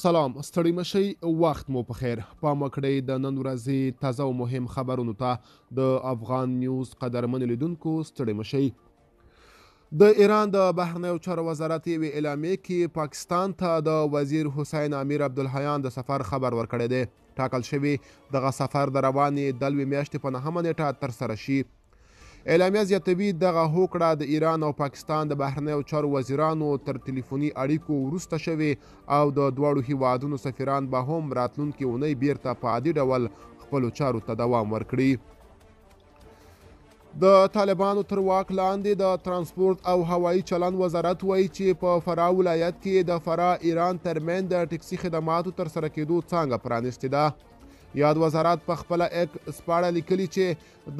سلام ستړي مشئ وخت مو په خیر پام وکړئ د نن ورځې تازه او مهم خبرونو ته د افغان نیوز قدرمن لیدونکو ستړي مشئ د ایران د بهرنیو چارو وزارت یوې اعلامیې کې پاکستان ته د وزیر حسین امیر عبدالحیان د سفر خبر ورکړی دی. ټاکل شوي دغه سفر د روانې دلوي میاشتې په 9مه نیټه ترسره شي. اعلامیه زیاتوي دغه هوکړه د ایران او پاکستان د بهرنیو چارو وزیرانو تر ټلیفوني اړیکو وروسته شوې او د دواړو هیوادونو سفیران به هم راتلونکې اونۍ بیرته په عادي ډول خپلو چارو ته دوام ورکړي. د طالبانو تر واک لاندې د ترانسپورت او هوایي چلند وزارت وایي چې په فراه ولایت کې د فراه ایران ترمن د ټکسي خدماتو ترسره کېدو څانګه پرانیستې ده. یاد وزارت په خپله ایکس سپاړه لیکلي چې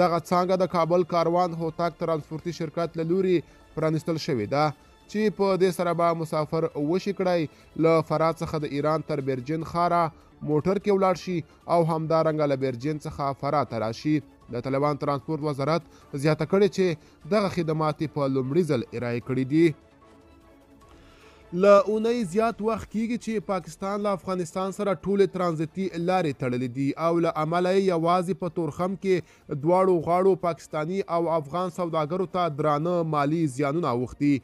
دغه څانګه د کابل کاروان هوتک ترانسپورتي شرکت له لوري پرانیستل شوې ده چې په دې سره به مسافر وشي کړی له فراه څخه د ایران تر برجین ښاره موټر کې ولاړ شي او همدارنګه له برجین څخه فراه ته راشي. د طالبان ترانسپورت وزارت زیاته کړې چې دغه خدمات په لومړي ځل ارائه کړي دي. له اونۍ زیات وخت کیږي چې پاکستان له افغانستان سره ټولې ترانزیتي لارې تړلې دي او له امله یې یوازې په تورخم کې دواړو غاړو پاکستاني او افغان سوداګرو ته درانه مالی زیانونه اوښتي.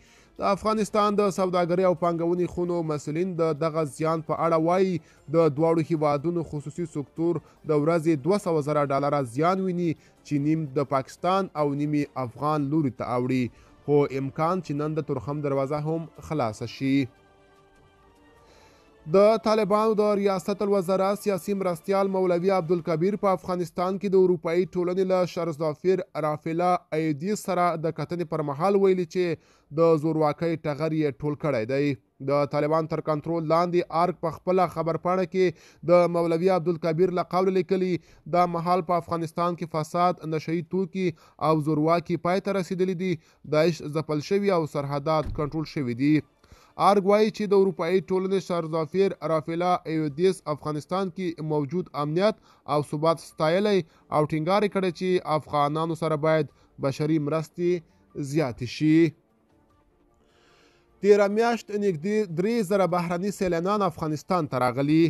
د افغانستان د سوداګرۍ او پانګونې خونو مسؤلین د دغه زیان په اړه وایي د دواړو هیوادونو خصوصي سکتور د ورځې 200,000 ډالره زیان ویني چې نیم د پاکستان او نیمې افغان لوري ته اوړي، خو امکان چې نن د تورخم دروازه هم خلاصه شي. د طالبانو د ریاست الوزراء سیاسي مرستیال مولوي عبدالکبیر په افغانستان کې د اروپایي ټولنې له شرزافیر رافیلا ایدیس سره د کتنې پر مهال ویلي چې د زورواکۍ ټغر یې ټول کړی دی. د طالبان تر کنټرول لاندې ارګ په خپله خبرپاڼه کې د مولوي عبدالکبیر له قوله لیکلي دا مهال په افغانستان کې فساد، نشهیي توکي او زورواکي پای ته رسیدلی دي، داعش ځپل شوي او سرحدات کنټرول شوي دي. ارګ وایي چې د اروپایي ټولنې شرزافیر رافیلا ایودیس افغانستان کې موجود امنیت او ثبات ستایلی او ټینګار یې کړی چې افغانانو سره باید بشري مرستې زیاتې شي. تیره میاشت نږدې 3,000 بهرني سیلانیان افغانستان ته راغلي.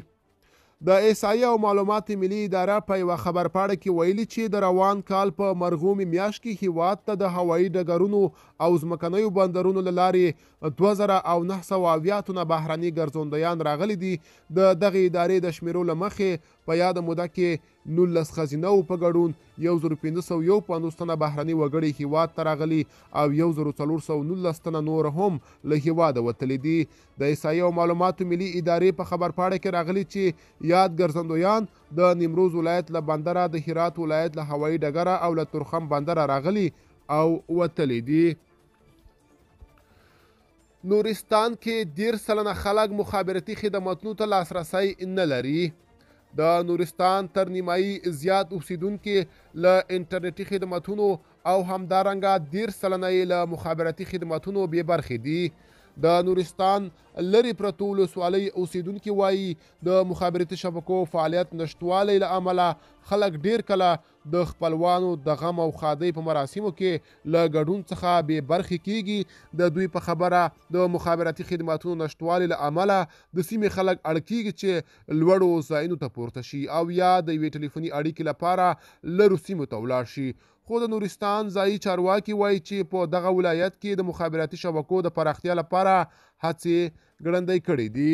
د احصایې او معلومات ملي اداره په یوه خبرپاڼه کې ویلي چې د روان کال په مرغومې میاشت کې هیواد ته د هوایي ډګرونو او ځمکنیو بندرونو له لارې 2,980 تنه بهرني ګرځندویان راغلي دي. د دغې ادارې د شمیرو له مخې په یاده موده کې 19 ښځینه په ګډون 1,551 تنه بهرني وګړي هیواد ته راغلي او 1,419 تنه نور هم له هیواده وتلي دي. د احصایې او معلوماتو ملي ادارې په خبرپاڼه کې راغلي چې یاد ګرځندویان د نیمروز ولایت له بندره، د هرات ولایت له هوایي ډګره او له تورخم بندره راغلي او وتلي دي. نورستان کې 13 سلنه خلک مخابرتي خدماتو ته لاسرسی نه لري. د نورستان تر نیمایي زیات اوسیدونکي له انټرنیټي خدماتونو او همدارنګه 13 سلنه یې له مخابرتي خدماتونو بې برخې دي. د نورستان لرې پرتو ولسوالۍ اوسیدونکي وایي د مخابرتي شبکو فعالیت نشتوالی له امله خلک ډیر کله د خپلوانو د غم او ښادۍ په مراسمو کې له ګډون څخه بې برخې کیږي. د دوی په خبره د مخابرتي خدماتونو نشتوالي له امله د سیمې خلک اړ کیږي چې لوړو ځایونو ته پورته شي او یا د یوې ټلیفوني اړیکې لپاره لرو سیمو ته ولاړ شي. خو د نورستان ځایي چارواکي وایي چې په دغه ولایت کې د مخابراتي شبکو د پراختیا لپاره هڅې ګړندۍ کړې دي.